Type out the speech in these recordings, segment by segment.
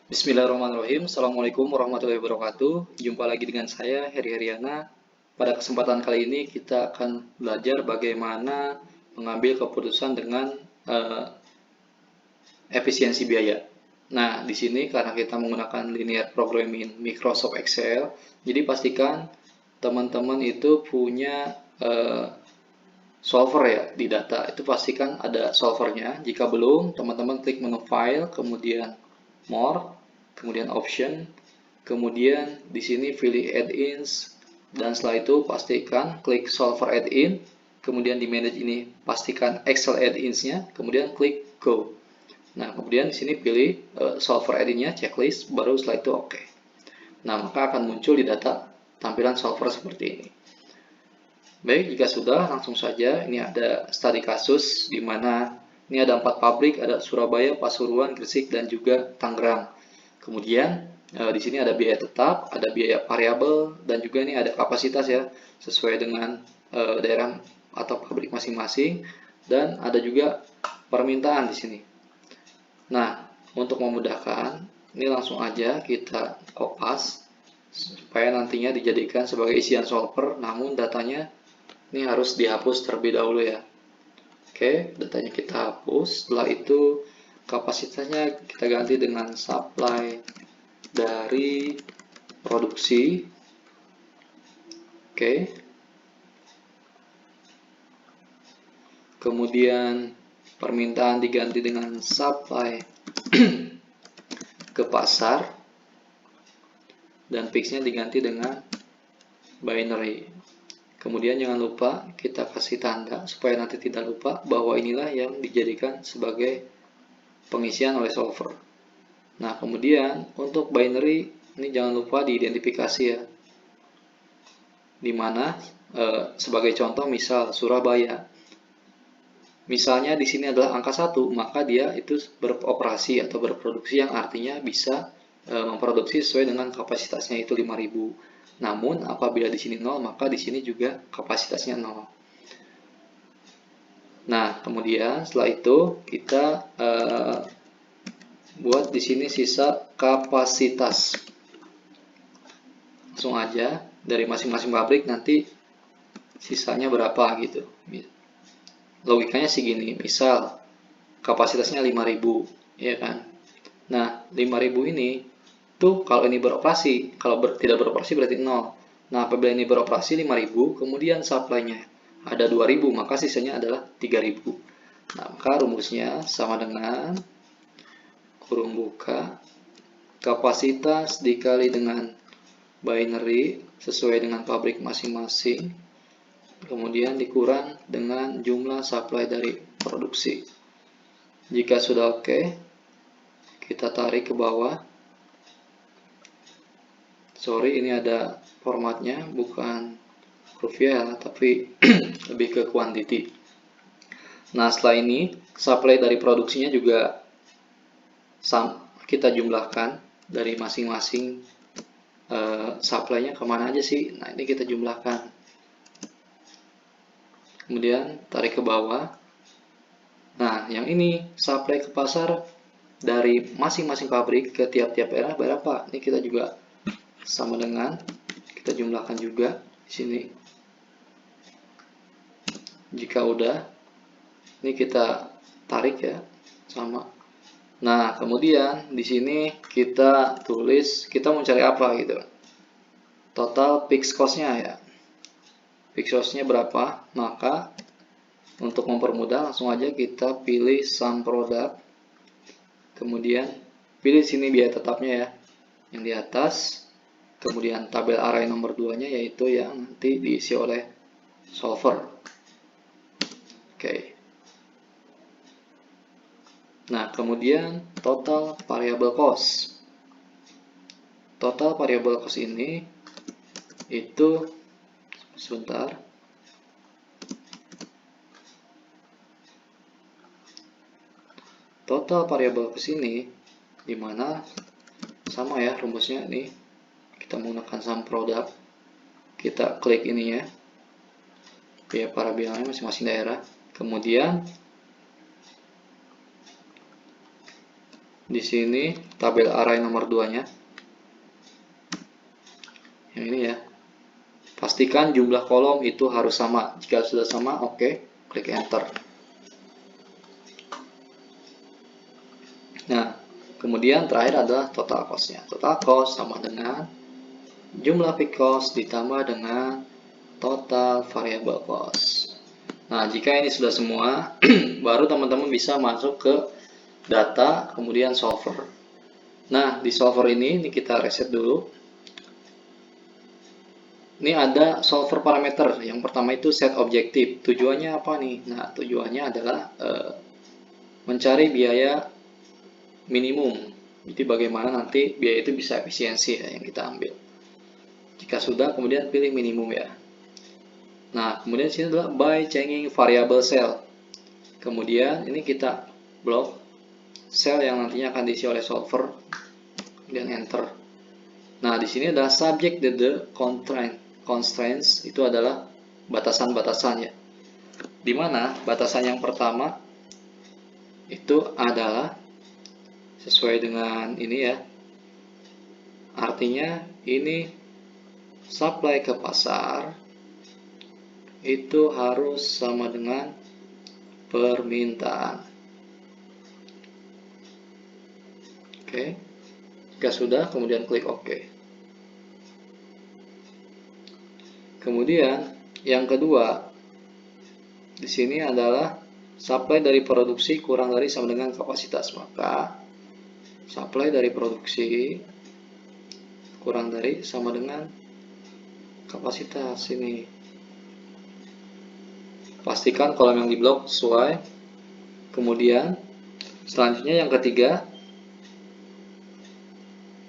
Bismillahirrahmanirrahim. Assalamualaikum warahmatullahi wabarakatuh. Jumpa lagi dengan saya, Heri Heriana. Pada kesempatan kali ini kita akan belajar bagaimana mengambil keputusan dengan efisiensi biaya. Nah, di sini karena kita menggunakan linear programming Microsoft Excel, jadi pastikan teman-teman itu punya solver ya di data. Itu pastikan ada solvernya. Jika belum, teman-teman klik menu File, kemudian More, kemudian Option, kemudian di sini pilih Add-ins, dan setelah itu pastikan klik Solver Add-in, kemudian di Manage ini pastikan Excel Add-ins-nya, kemudian klik Go. Nah, kemudian di sini pilih Solver Add-in-nya, checklist, baru setelah itu OK. Nah, maka akan muncul di data tampilan solver seperti ini. Baik, jika sudah, langsung saja. Ini ada studi kasus di mana ini ada 4 pabrik, ada Surabaya, Pasuruan, Gresik, dan juga Tangerang. Kemudian di sini ada biaya tetap, ada biaya variabel, dan juga ini ada kapasitas ya, sesuai dengan daerah atau pabrik masing-masing, dan ada juga permintaan di sini. Nah, untuk memudahkan, ini langsung aja kita kopas supaya nantinya dijadikan sebagai isian solver, namun datanya ini harus dihapus terlebih dahulu ya. Oke, datanya kita hapus. Setelah itu kapasitasnya kita ganti dengan supply dari produksi. Oke. Kemudian permintaan diganti dengan supply ke pasar. Dan fixnya diganti dengan binary. Kemudian jangan lupa kita kasih tanda supaya nanti tidak lupa bahwa inilah yang dijadikan sebagai pengisian oleh solver. Nah, kemudian untuk binary ini jangan lupa diidentifikasi ya. Dimana sebagai contoh misal Surabaya. Misalnya di sini adalah angka 1, maka dia itu beroperasi atau berproduksi yang artinya bisa memproduksi sesuai dengan kapasitasnya itu 5.000. Namun apabila di sini 0, maka di sini juga kapasitasnya 0. Nah, kemudian setelah itu kita buat di sini sisa kapasitas. Langsung aja dari masing-masing pabrik nanti sisanya berapa gitu. Logikanya segini, misal kapasitasnya 5.000, ya kan? Nah, 5.000 ini tuh kalau ini beroperasi, kalau tidak beroperasi berarti 0. Nah, apabila ini beroperasi 5.000, kemudian supply-nya ada 2.000, maka sisanya adalah 3.000. Nah, maka rumusnya sama dengan kurung buka kapasitas dikali dengan binary sesuai dengan pabrik masing-masing, kemudian dikurang dengan jumlah supply dari produksi. Jika sudah oke, kita tarik ke bawah. Sorry, ini ada formatnya, bukan rupiah, tapi lebih ke quantity. Nah, setelah ini, supply dari produksinya juga kita jumlahkan dari masing-masing supply-nya kemana aja sih. Nah, ini kita jumlahkan. Kemudian, tarik ke bawah. Nah, yang ini, supply ke pasar dari masing-masing pabrik ke tiap-tiap daerah berapa? Ini kita juga sama dengan kita jumlahkan juga di sini. Jika udah, ini kita tarik ya, sama. Nah, kemudian di sini kita tulis kita mau cari apa gitu. Total fixed cost-nya ya. Fixed cost-nya berapa? Maka untuk mempermudah langsung aja kita pilih sum product. Kemudian pilih sini biaya tetapnya ya, yang di atas. Kemudian tabel array nomor 2-nya yaitu yang nanti diisi oleh solver. Oke. Nah, kemudian total variable cost. Total variable cost ini itu sebentar. Total variable cost ini dimana sama ya rumusnya ini. Kita menggunakan sum product. Kita klik ini ya. Biaya variabelnya masing-masing daerah. Kemudian Di sini tabel array nomor 2-nya. Yang ini ya. Pastikan jumlah kolom itu harus sama. Jika sudah sama, oke, klik enter. Nah, kemudian terakhir adalah total cost-nya. Total cost sama dengan jumlah fixed cost ditambah dengan total variable cost. Nah, jika ini sudah semua, baru teman-teman bisa masuk ke data, kemudian solver. Nah, di solver ini kita reset dulu. Ini ada solver parameter. Yang pertama itu set objektif. Tujuannya apa nih? Nah, tujuannya adalah mencari biaya minimum. Jadi bagaimana nanti biaya itu bisa efisiensi ya, yang kita ambil. Jika sudah, kemudian pilih minimum ya. Nah, kemudian sini adalah by changing variable cell. Kemudian ini kita blok cell yang nantinya akan diisi oleh solver. Kemudian enter. Nah, di sini adalah subject the constraints itu adalah batasan-batasan ya. Di mana batasan yang pertama itu adalah sesuai dengan ini ya. Artinya ini supply ke pasar itu harus sama dengan permintaan. Oke. Jika sudah, kemudian klik OK. Kemudian yang kedua di sini adalah supply dari produksi kurang dari sama dengan kapasitas. Maka supply dari produksi kurang dari sama dengan kapasitas ini. Pastikan kolom yang diblok sesuai. Kemudian selanjutnya yang ketiga.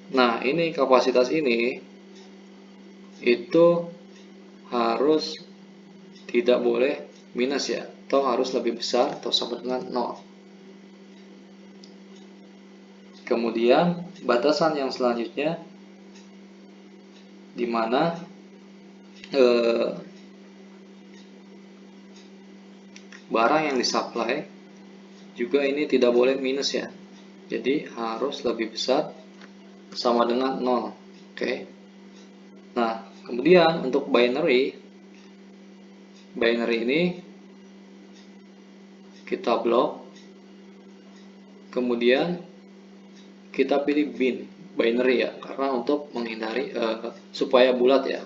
Nah, ini kapasitas ini itu harus tidak boleh minus ya, atau harus lebih besar atau sama dengan 0. Kemudian batasan yang selanjutnya di mana barang yang disuplai juga ini tidak boleh minus ya, jadi harus lebih besar sama dengan 0. Oke. Nah, kemudian untuk binary ini kita blok, kemudian kita pilih binary ya, karena untuk menghindari supaya bulat ya,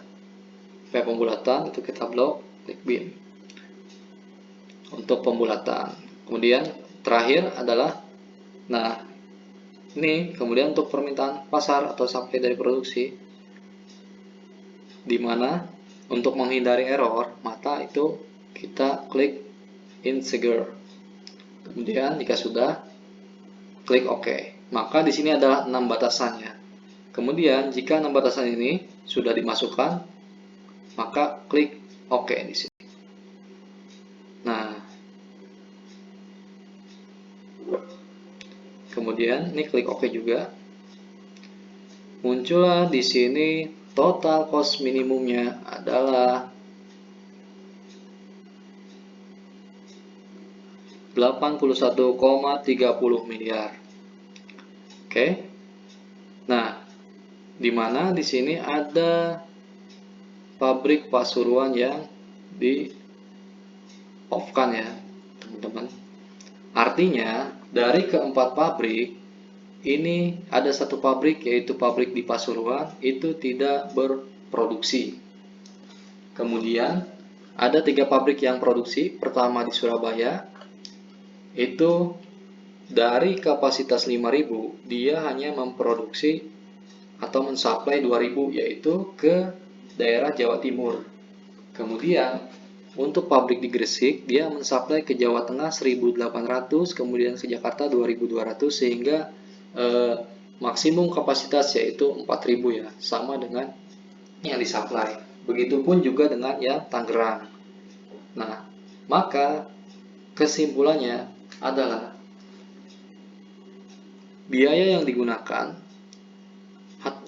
supaya pembulatan itu kita blok, klik bin untuk pembulatan. Kemudian terakhir adalah, nah ini kemudian untuk permintaan pasar atau supply dari produksi, di mana untuk menghindari error, maka itu kita klik integer. Kemudian jika sudah, klik OK. Maka di sini adalah 6 batasannya. Kemudian jika 6 batasan ini sudah dimasukkan, maka klik OK di sini. Nah, kemudian ini klik OK juga. Muncullah di sini total cost minimumnya adalah 81,30 miliar. Oke. Nah, di mana di sini ada pabrik Pasuruan yang di off-kan ya, teman-teman. Artinya, dari keempat pabrik ini ada satu pabrik, yaitu pabrik di Pasuruan, itu tidak berproduksi. Kemudian ada 3 pabrik yang produksi. Pertama di Surabaya, itu dari kapasitas 5.000 dia hanya memproduksi atau mensuplai 2.000, yaitu ke daerah Jawa Timur. Kemudian untuk pabrik di Gresik dia mensuplai ke Jawa Tengah 1.800, kemudian ke Jakarta 2.200, sehingga maksimum kapasitas yaitu 4.000 ya, sama dengan yang disuplai. Begitupun juga dengan yang Tangerang. Nah, maka kesimpulannya adalah biaya yang digunakan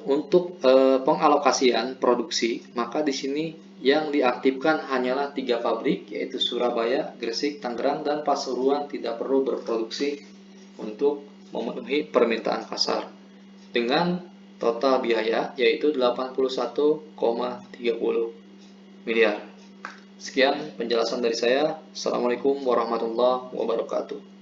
untuk pengalokasian produksi, maka di sini yang diaktifkan hanyalah 3 pabrik, yaitu Surabaya, Gresik, Tangerang, dan Pasuruan tidak perlu berproduksi untuk memenuhi permintaan pasar dengan total biaya yaitu 81,30 miliar. Sekian penjelasan dari saya. Assalamualaikum warahmatullahi wabarakatuh.